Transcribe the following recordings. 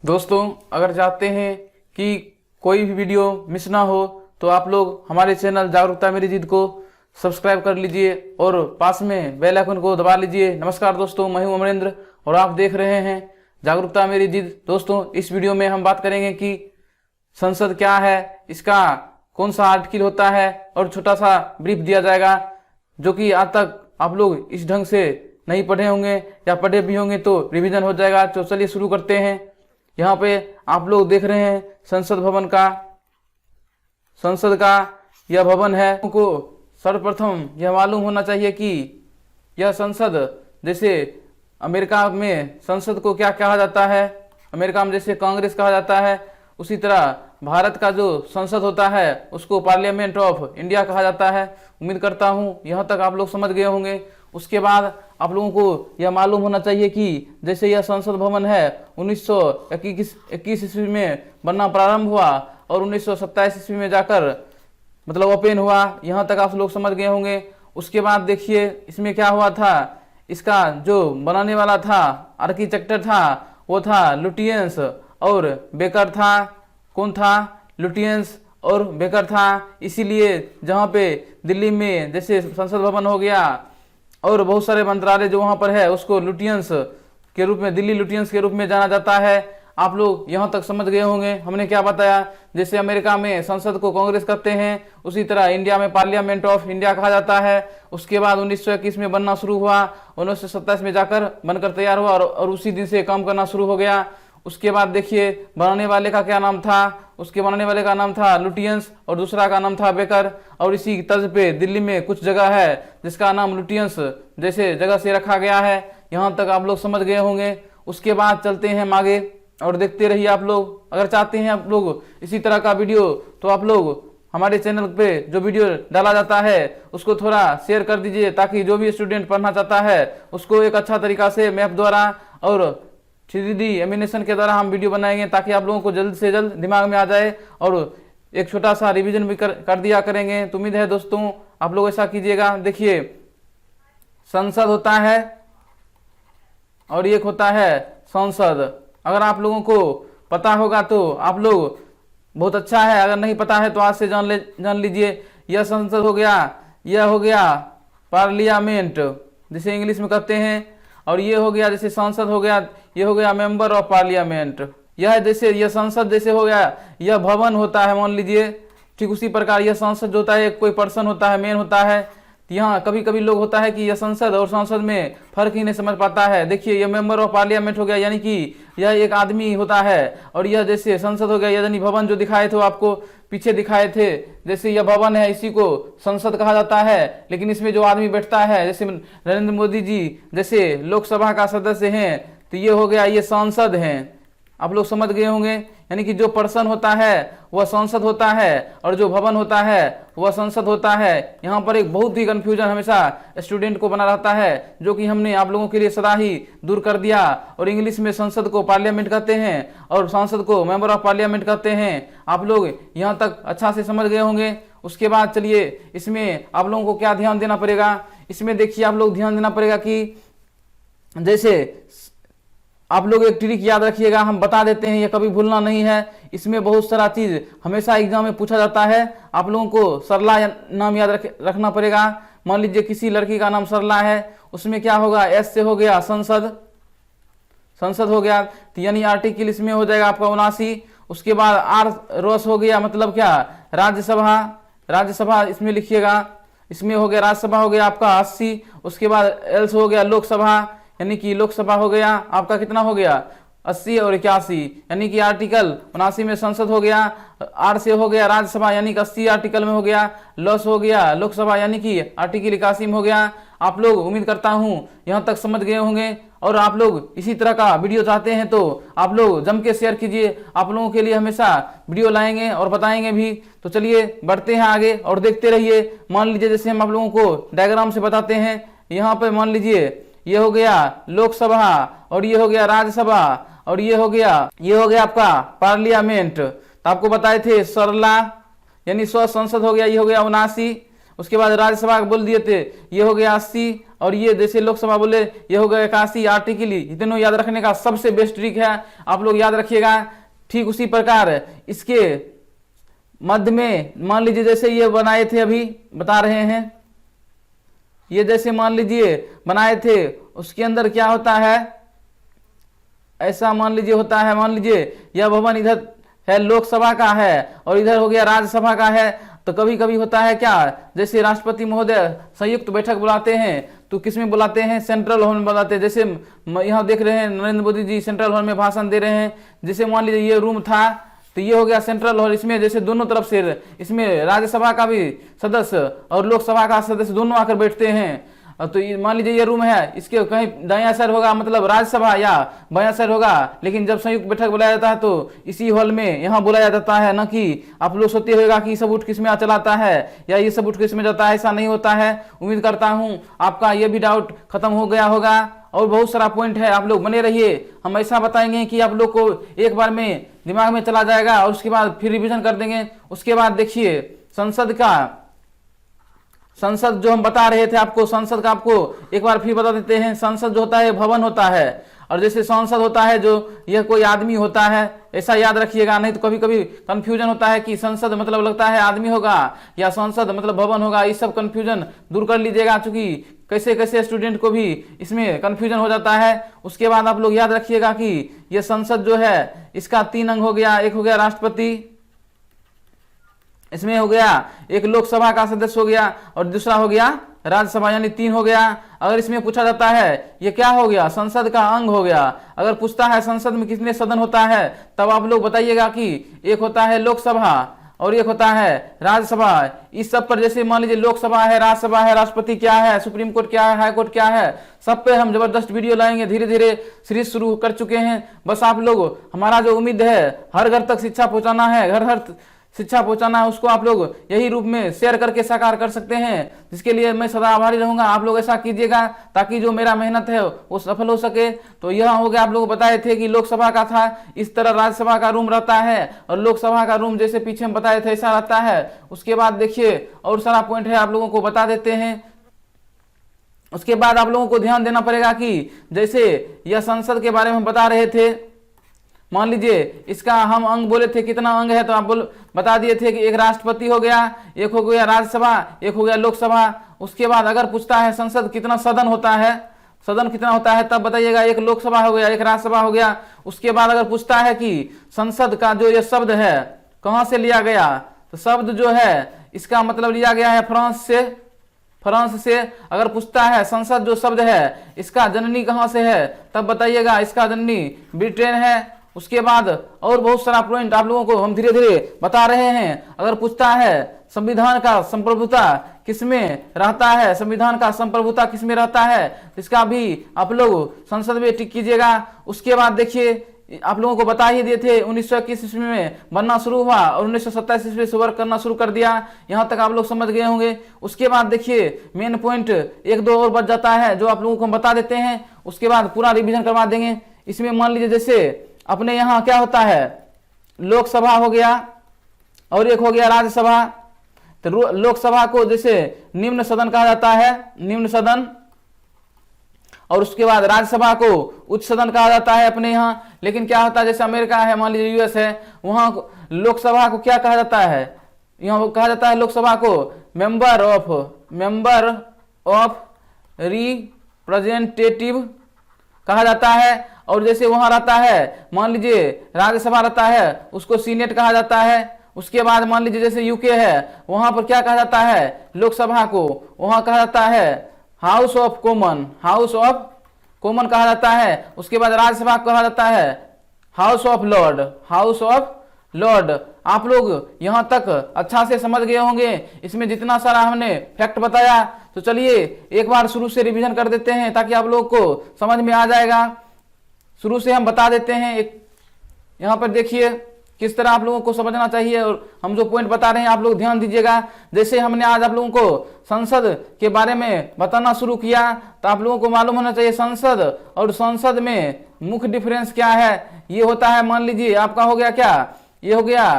दोस्तों, अगर चाहते हैं कि कोई भी वीडियो मिस ना हो तो आप लोग हमारे चैनल जागरूकता मेरी जिद को सब्सक्राइब कर लीजिए और पास में बेल आइकन को दबा लीजिए। नमस्कार दोस्तों, मैं हूं अमरेंद्र और आप देख रहे हैं जागरूकता मेरी जिद। दोस्तों, इस वीडियो में हम बात करेंगे कि संसद क्या है, इसका कौन सा आर्टिकल होता है और छोटा सा ब्रीफ दिया जाएगा, जो कि आज तक आप लोग इस ढंग से नहीं पढ़े होंगे या पढ़े भी होंगे तो रिवीजन हो जाएगा। तो चलिए शुरू करते हैं। यहाँ पे आप लोग देख रहे हैं संसद का यह भवन है। को सर्वप्रथम यह मालूम होना चाहिए कि यह संसद, जैसे अमेरिका में संसद को क्या कहा जाता है, अमेरिका में जैसे कांग्रेस कहा जाता है, उसी तरह भारत का जो संसद होता है उसको पार्लियामेंट ऑफ इंडिया कहा जाता है। उम्मीद करता हूँ यहाँ तक आप लोग समझ गए होंगे। उसके बाद आप लोगों को यह मालूम होना चाहिए कि जैसे यह संसद भवन है 1921 ईस्वी में बनना प्रारंभ हुआ और 1927 ईस्वी में जाकर मतलब ओपन हुआ। यहाँ तक आप लोग समझ गए होंगे। उसके बाद देखिए इसमें क्या हुआ था, इसका जो बनाने वाला था, आर्किटेक्टर था, वो था लुटियंस और बेकर था। कौन था? लुटियंस और बेकर था। इसीलिए जहाँ पे दिल्ली में जैसे संसद भवन हो गया और बहुत सारे मंत्रालय जो वहाँ पर है उसको लुटियंस के रूप में, दिल्ली लुटियंस के रूप में जाना जाता है। आप लोग यहाँ तक समझ गए होंगे हमने क्या बताया। जैसे अमेरिका में संसद को कांग्रेस कहते हैं, उसी तरह इंडिया में पार्लियामेंट ऑफ इंडिया कहा जाता है। उसके बाद 1921 में बनना शुरू हुआ, 1927 में जाकर बनकर तैयार हुआ और उसी दिन से काम करना शुरू हो गया। उसके बाद देखिए बनाने वाले का क्या नाम था, उसके बनाने वाले का नाम था लुटियंस और दूसरा का नाम था बेकर। और इसी तर्ज पे दिल्ली में कुछ जगह है जिसका नाम लुटियंस जैसे जगह से रखा गया है। यहाँ तक आप लोग समझ गए होंगे। उसके बाद चलते हैं आगे और देखते रहिए आप लोग। अगर चाहते हैं आप लोग इसी तरह का वीडियो तो आप लोग हमारे चैनल पे जो वीडियो डाला जाता है उसको थोड़ा शेयर कर दीजिए, ताकि जो भी स्टूडेंट पढ़ना चाहता है उसको एक अच्छा तरीका से मैप द्वारा और 3D एनिमेशन के द्वारा हम वीडियो बनाएंगे, ताकि आप लोगों को जल्द से जल्द दिमाग में आ जाए और एक छोटा सा रिवीजन भी कर दिया करेंगे। तो उम्मीद है दोस्तों आप लोग ऐसा कीजिएगा। देखिए संसद होता है और एक होता है संसद। अगर आप लोगों को पता होगा तो आप लोग बहुत अच्छा है, अगर नहीं पता है तो आज से जान लीजिए। यह संसद हो गया, यह हो गया पार्लियामेंट जिसे इंग्लिश में कहते हैं, और ये हो गया जैसे संसद हो गया, ये हो गया मेंबर ऑफ पार्लियामेंट। यह जैसे यह संसद जैसे हो गया, यह भवन होता है मान लीजिए। ठीक उसी प्रकार यह संसद जो होता है कोई पर्सन होता है, मेन होता है। यहाँ कभी कभी लोग होता है कि यह संसद और संसद में फर्क ही नहीं समझ पाता है। देखिए यह मेंबर ऑफ पार्लियामेंट हो गया, यानी कि यह एक आदमी होता है, और यह जैसे संसद हो गया, यानी भवन जो दिखाए थे आपको पीछे दिखाए थे, जैसे यह भवन है इसी को संसद कहा जाता है। लेकिन इसमें जो आदमी बैठता है, जैसे नरेंद्र मोदी जी जैसे लोकसभा का सदस्य हैं, तो ये हो गया, ये सांसद हैं। आप लोग समझ गए होंगे, यानी कि जो पर्सन होता है वह संसद होता है और जो भवन होता है वह संसद होता है। यहाँ पर एक बहुत ही कंफ्यूजन हमेशा स्टूडेंट को बना रहता है, जो कि हमने आप लोगों के लिए सदा ही दूर कर दिया। और इंग्लिश में संसद को पार्लियामेंट कहते हैं और सांसद को मेंबर ऑफ पार्लियामेंट कहते हैं। आप लोग यहाँ तक अच्छा से समझ गए होंगे। उसके बाद चलिए इसमें आप लोगों को क्या ध्यान देना पड़ेगा। इसमें देखिए आप लोग ध्यान देना पड़ेगा कि जैसे आप लोग एक ट्रिक याद रखिएगा, हम बता देते हैं, ये कभी भूलना नहीं है। इसमें बहुत सारा चीज हमेशा एग्जाम में पूछा जाता है। आप लोगों को सरला नाम याद रखना पड़ेगा। मान लीजिए किसी लड़की का नाम सरला है, उसमें क्या होगा, एस से हो गया संसद, संसद हो गया, तो यानी आर्टिकल इसमें हो जाएगा आपका 79। उसके बाद आर रोस हो गया, मतलब क्या, राज्यसभा, राज्यसभा इसमें लिखिएगा। इसमें हो गया राज्यसभा हो गया आपका 80। उसके बाद एल्स हो गया लोकसभा, यानी कि लोकसभा हो गया आपका कितना हो गया 80 और 81, यानी कि आर्टिकल 79 में संसद हो गया। आर से हो गया राज्यसभा, यानी कि 80 आर्टिकल में हो गया। लॉस हो गया लोकसभा, यानी कि आर्टिकल 81 में हो गया। आप लोग उम्मीद करता हूं यहां तक समझ गए होंगे। और आप लोग इसी तरह का वीडियो चाहते हैं तो आप लोग जम के शेयर कीजिए। आप लोगों के लिए हमेशा वीडियो लाएंगे और बताएंगे भी। तो चलिए बढ़ते हैं आगे और देखते रहिए। मान लीजिए जैसे हम आप लोगों को डायग्राम से बताते हैं, यहाँ पे मान लीजिए ये हो गया लोकसभा और ये हो गया राज्यसभा और ये हो गया आपका पार्लियामेंट। तो आपको बताए थे सरला यानी 100 संसद हो गया, ये हो गया 79। उसके बाद राज्यसभा बोल दिए थे ये हो गया 80, और ये जैसे लोकसभा बोले ये हो गया 81 आर्टिकल। इतनों याद रखने का सबसे बेस्ट ट्रिक है, आप लोग याद रखिएगा। ठीक उसी प्रकार इसके मध्य में मान लीजिए जैसे ये बनाए थे, अभी बता रहे हैं, ये जैसे मान लीजिए बनाए थे, उसके अंदर क्या होता है, ऐसा मान लीजिए होता है, मान लीजिए यह भवन इधर है लोकसभा का है और इधर हो गया राज्यसभा का है। तो कभी कभी होता है क्या, जैसे राष्ट्रपति महोदय संयुक्त बैठक बुलाते हैं तो किसमें बुलाते हैं, सेंट्रल हॉल में बुलाते हैं। जैसे यहाँ देख रहे हैं नरेंद्र मोदी जी सेंट्रल हॉल में भाषण दे रहे हैं। जैसे मान लीजिए ये रूम था तो ये हो गया सेंट्रल हॉल, इसमें जैसे दोनों तरफ से इसमें राज्यसभा का भी सदस्य और लोकसभा का सदस्य दोनों आकर बैठते हैं। तो मान लीजिए ये रूम है, इसके कहीं दायां साइड होगा मतलब राज्यसभा या बायां साइड होगा, लेकिन जब संयुक्त बैठक बुलाया जाता है तो इसी हॉल में यहाँ बुलाया जाता है। न कि आप लोग सोचते होगा कि सब उठ किसमें चलाता है या ये सब उठ किसमें जाता है, ऐसा नहीं होता है। उम्मीद करता हूँ आपका ये भी डाउट खत्म हो गया होगा, और बहुत सारा पॉइंट है, आप लोग बने रहिए। हम ऐसा बताएंगे कि आप लोग को एक बार में दिमाग में चला जाएगा और उसके बाद फिर रिविजन कर देंगे। उसके बाद देखिए संसद जो हम बता रहे थे आपको, संसद का आपको एक बार फिर बता देते हैं। संसद जो होता है भवन होता है, और जैसे सांसद होता है जो यह कोई आदमी होता है, ऐसा याद रखिएगा। नहीं तो कभी कभी कंफ्यूजन होता है कि संसद मतलब लगता है आदमी होगा या संसद मतलब भवन होगा। इस सब कंफ्यूजन दूर कर लीजिएगा, चूंकि कैसे कैसे स्टूडेंट को भी इसमें कंफ्यूजन हो जाता है। उसके बाद आप लोग याद रखिएगा कि यह संसद जो है इसका 3 अंग हो गया। एक हो गया राष्ट्रपति, इसमें हो गया एक लोकसभा का सदस्य हो गया, और दूसरा हो गया राज्यसभा, यानी 3 हो गया। अगर इसमें पूछा जाता है ये क्या हो गया, संसद का अंग हो गया। अगर पूछता है संसद में कितने सदन होता है, तब आप लोग बताइएगा कि एक होता है लोकसभा और एक होता है राज्यसभा। इस सब पर जैसे मान लीजिए लोकसभा है, राज्यसभा है, राष्ट्रपति क्या है, सुप्रीम कोर्ट क्या है, हाई कोर्ट क्या है, सब पे हम जबरदस्त वीडियो लाएंगे। धीरे धीरे सीरीज शुरू कर चुके हैं। बस आप लोग, हमारा जो उम्मीद है हर घर तक शिक्षा पहुंचाना है, घर हर शिक्षा पहुंचाना है, उसको आप लोग यही रूप में शेयर करके साकार कर सकते हैं, जिसके लिए मैं सदा आभारी रहूंगा। आप लोग ऐसा कीजिएगा ताकि जो मेरा मेहनत है वो सफल हो सके। तो यह हो गया, आप लोग बताए थे कि लोकसभा का था, इस तरह राज्यसभा का रूम रहता है, और लोकसभा का रूम जैसे पीछे हम बताए थे ऐसा रहता है। उसके बाद देखिए और सारा पॉइंट है, आप लोगों को बता देते हैं। उसके बाद आप लोगों को ध्यान देना पड़ेगा कि जैसे यह संसद के बारे में हम बता रहे थे, मान लीजिए इसका हम अंग बोले थे, कितना अंग है, तो आप बता दिए थे कि एक राष्ट्रपति हो गया, एक हो गया राज्यसभा, एक हो गया लोकसभा। उसके बाद अगर पूछता है संसद कितना सदन होता है, सदन कितना होता है, तब बताइएगा एक लोकसभा हो गया, एक राज्यसभा हो गया। उसके बाद अगर पूछता है कि संसद का जो ये शब्द है कहाँ से लिया गया, तो शब्द जो है इसका मतलब लिया गया है फ्रांस से। अगर पूछता है संसद जो शब्द है इसका जननी कहाँ से है, तब बताइएगा इसका जननी ब्रिटेन है। उसके बाद और बहुत सारा पॉइंट आप लोगों को हम धीरे धीरे बता रहे हैं। अगर पूछता है संविधान का संप्रभुता किसमें रहता है, संविधान का संप्रभुता किसमें रहता है, इसका भी आप लोग संसद में टिक कीजिएगा। उसके बाद देखिए आप लोगों को बता ही दिए थे 1921 ईस्वी में बनना शुरू हुआ और 1927 ईस्वी से वर्क करना शुरू कर दिया। यहाँ तक आप लोग समझ गए होंगे। उसके बाद देखिए मेन पॉइंट 1-2 और बच जाता है जो आप लोगों को हम बता देते हैं, उसके बाद पूरा रिविजन करवा देंगे। इसमें मान लीजिए जैसे अपने यहाँ क्या होता है, लोकसभा हो गया और एक हो गया राज्यसभा। तो लोकसभा को जैसे निम्न सदन कहा जाता है, निम्न सदन, और उसके बाद राज्यसभा को उच्च सदन कहा जाता है अपने यहाँ। लेकिन क्या होता है जैसे अमेरिका है, मान लीजिए यूएस है, वहां लोकसभा को क्या कहा जाता है, यहाँ कहा जाता है लोकसभा को मेंबर ऑफ रिप्रेजेंटेटिव कहा जाता है। और जैसे वहां रहता है मान लीजिए राज्यसभा रहता है, उसको सीनेट कहा जाता है। उसके बाद मान लीजिए जैसे यूके है, वहां पर क्या कहा जाता है, लोकसभा को वहां कहा जाता है हाउस ऑफ कॉमन कहा जाता है। उसके बाद राज्यसभा कहा जाता है हाउस ऑफ लॉर्ड। आप लोग यहां तक अच्छा से समझ गए होंगे। इसमें जितना सारा हमने फैक्ट बताया, तो चलिए एक बार शुरू से रिवीजन कर देते हैं ताकि आप लोग को समझ में आ जाएगा। शुरू से हम बता देते हैं। एक यहाँ पर देखिए किस तरह आप लोगों को समझना चाहिए, और हम जो पॉइंट बता रहे हैं आप लोग ध्यान दीजिएगा। जैसे हमने आज आप लोगों को संसद के बारे में बताना शुरू किया, तो आप लोगों को मालूम होना चाहिए संसद और संसद में मुख्य डिफरेंस क्या है। ये होता है मान लीजिए आपका हो गया क्या, ये हो गया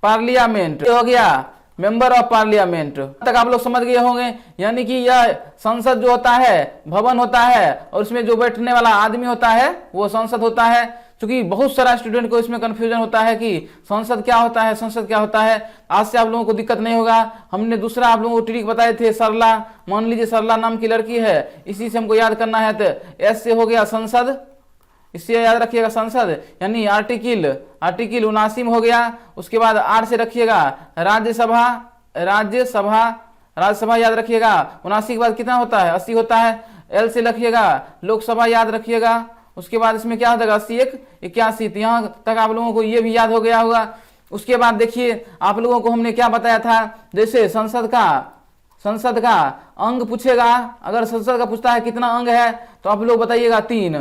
पार्लियामेंट, ये हो गया मेंबर ऑफ पार्लियामेंट तक आप लोग समझ गए होंगे। यानी कि यह संसद जो होता है भवन होता है और उसमें जो बैठने वाला आदमी होता है वो संसद होता है। क्योंकि बहुत सारा स्टूडेंट को इसमें कंफ्यूजन होता है कि संसद क्या होता है, संसद क्या होता है। आज से आप लोगों को दिक्कत नहीं होगा। हमने दूसरा आप लोगों को ट्रिक बताए थे, सरला। मान लीजिए सरला नाम की लड़की है, इसी से हमको याद करना है। तो एस से हो गया संसद, इससे याद रखिएगा संसद, यानी आर्टिकल 79 हो गया। उसके बाद आर से रखिएगा राज्यसभा, राज्यसभा याद रखिएगा। 79 के बाद कितना होता है, 80 होता है। एल से रखिएगा लोकसभा याद रखिएगा। उसके बाद इसमें क्या हो जाएगा, 81, 81। तो यहाँ तक आप लोगों को ये भी याद हो गया होगा। उसके बाद देखिए आप लोगों को हमने क्या बताया था, जैसे संसद का अंग पूछेगा। अगर संसद का पूछता है कितना अंग है तो आप लोग बताइएगा 3।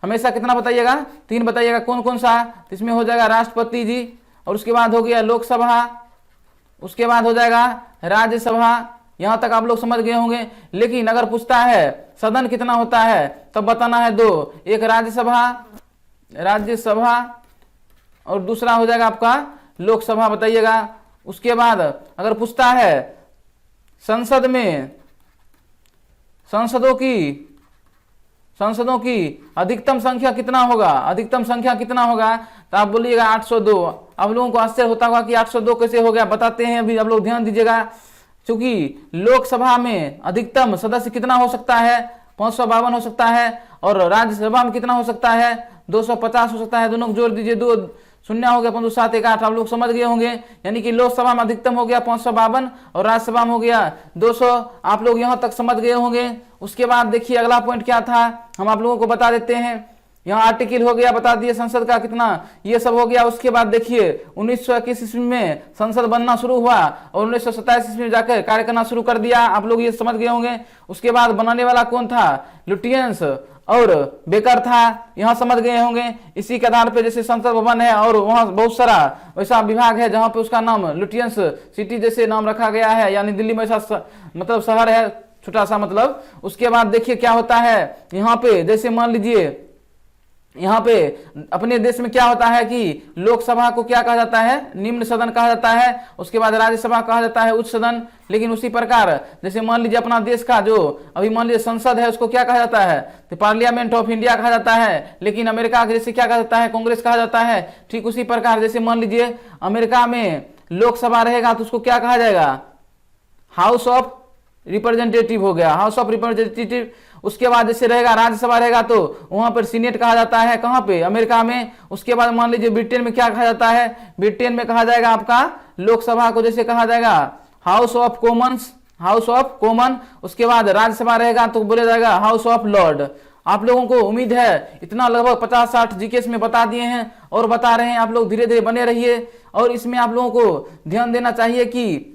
हमेशा कितना बताइएगा, 3 बताइएगा। कौन कौन सा, तो इसमें हो जाएगा राष्ट्रपति जी, और उसके बाद हो गया लोकसभा, उसके बाद हो जाएगा राज्यसभा। यहां तक आप लोग समझ गए होंगे। लेकिन अगर पूछता है सदन कितना होता है तब बताना है 2, एक राज्यसभा और दूसरा हो जाएगा आपका लोकसभा, बताइएगा। उसके बाद अगर पूछता है संसद में संसदों की अधिकतम संख्या कितना होगा, अधिकतम संख्या कितना होगा, तो आप बोलिएगा 802। आप लोगों को आश्चर्य होता होगा कि 802 कैसे हो गया, बताते हैं अभी, आप लोग ध्यान दीजिएगा। क्योंकि लोकसभा में अधिकतम सदस्य कितना हो सकता है, 552 हो सकता है, और राज्यसभा में कितना हो सकता है, 250 हो सकता है। दोनों को जोड़ दीजिए, 2 शून्य हो गया 5 7 1 8। आप लोग समझ गए होंगे। यानी कि लोकसभा में अधिकतम हो गया 552 और राज्यसभा में हो गया 200। आप लोग यहां तक समझ गए होंगे। उसके बाद देखिए अगला पॉइंट क्या था, हम आप लोगों को बता देते हैं। यहाँ आर्टिकल हो गया, बता दिए संसद का कितना, ये सब हो गया। उसके बाद देखिए 1921 ईस्वी में संसद बनना शुरू हुआ और 1927 ईस्वी में जाकर कार्य करना शुरू कर दिया। आप लोग ये समझ गए होंगे। उसके बाद बनाने वाला कौन था, लुटियंस और बेकर था, यहाँ समझ गए होंगे। इसी के आधार पे जैसे संसद भवन है और वहाँ बहुत सारा वैसा विभाग है जहाँ पे उसका नाम लुटियंस सिटी जैसे नाम रखा गया है। यानी दिल्ली में ऐसा मतलब शहर है छोटा सा मतलब। उसके बाद देखिए क्या होता है यहाँ पे, जैसे मान लीजिए यहाँ पे अपने देश में क्या होता है कि लोकसभा को क्या कहा जाता है, निम्न सदन कहा जाता है। उसके बाद राज्यसभा कहा जाता है उच्च सदन। लेकिन उसी प्रकार जैसे मान लीजिए अपना देश का जो अभी मान लीजिए संसद है उसको क्या कहा जाता है, तो पार्लियामेंट ऑफ इंडिया कहा जाता है। लेकिन अमेरिका जैसे क्या कहा जाता है, कांग्रेस कहा जाता है। ठीक उसी प्रकार जैसे मान लीजिए अमेरिका में लोकसभा रहेगा तो उसको क्या कहा जाएगा, हाउस ऑफ रिप्रेजेंटेटिव हो गया, हाउस ऑफ रिप्रेजेंटेटिव। उसके बाद जैसे रहेगा राज्यसभा रहेगा तो वहां पर सीनेट कहा जाता है, कहां पे, अमेरिका में। उसके बाद मान लीजिए ब्रिटेन में क्या कहा जाता है, ब्रिटेन में कहा जाएगा आपका लोकसभा को जैसे कहा जाएगा house of Commons, house of common. उसके बाद राज्यसभा रहेगा तो बोला जाएगा हाउस ऑफ लॉर्ड। आप लोगों को उम्मीद है इतना लगभग 50-60 जीके में बता दिए हैं और बता रहे हैं। आप लोग धीरे धीरे बने रहिए। और इसमें आप लोगों को ध्यान देना चाहिए कि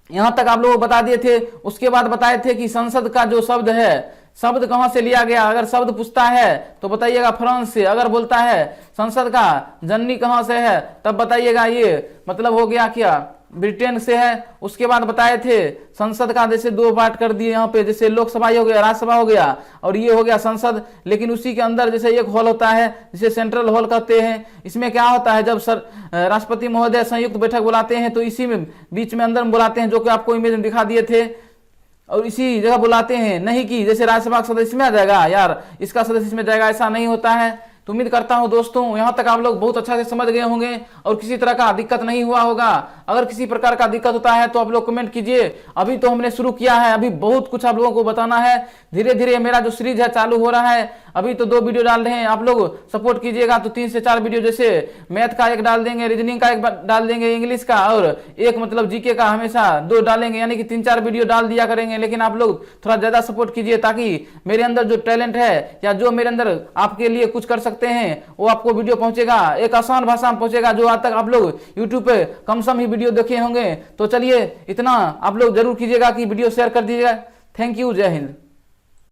यहां तक आप लोग बता दिए थे। उसके बाद बताए थे कि संसद का जो शब्द है, शब्द कहां से लिया गया। अगर शब्द पूछता है तो बताइएगा फ्रांस से। अगर बोलता है संसद का जननी कहां से है तब बताइएगा ये मतलब हो गया क्या, ब्रिटेन से है। उसके बाद बताए थे संसद का जैसे 2 पार्ट कर दिए यहाँ पे, जैसे लोकसभा हो गया, राज्यसभा हो गया और ये हो गया संसद। लेकिन उसी के अंदर जैसे एक हॉल होता है जिसे सेंट्रल हॉल कहते हैं। इसमें क्या होता है, जब राष्ट्रपति महोदय संयुक्त बैठक बुलाते हैं तो इसी में बीच में अंदर में बुलाते हैं, जो कि आपको इमेज में दिखा दिए थे। और इसी जगह बुलाते हैं, नहीं कि जैसे राज्यसभा का सदस्य में आ जाएगा यार इसका सदस्य इसमें जाएगा, ऐसा नहीं होता है। तो उम्मीद करता हूं दोस्तों यहां तक आप लोग बहुत अच्छा से समझ गए होंगे और किसी तरह का दिक्कत नहीं हुआ होगा। अगर किसी प्रकार का दिक्कत होता है तो आप लोग कमेंट कीजिए। अभी तो हमने शुरू किया है, अभी बहुत कुछ आप लोगों को बताना है। धीरे धीरे मेरा जो सीरीज है चालू हो रहा है। अभी तो 2 वीडियो डाल रहे हैं, आप लोग सपोर्ट कीजिएगा तो 3 से 4 वीडियो, जैसे मैथ का 1 डाल देंगे, रीजनिंग का 1 डाल देंगे, इंग्लिश का और 1 मतलब जीके का हमेशा 2 डालेंगे। यानी कि 3-4 वीडियो डाल दिया करेंगे। लेकिन आप लोग थोड़ा ज्यादा सपोर्ट कीजिए ताकि मेरे अंदर जो टैलेंट है या जो मेरे अंदर आपके लिए कुछ कर सकते हैं वो आपको वीडियो पहुंचेगा, एक आसान भाषा में पहुंचेगा, जो आज तक आप लोग यूट्यूब पे कम सम ही वीडियो देखे होंगे। तो चलिए इतना आप लोग जरूर कीजिएगा कि वीडियो शेयर कर दीजिएगा। थैंक यू, जय हिंद।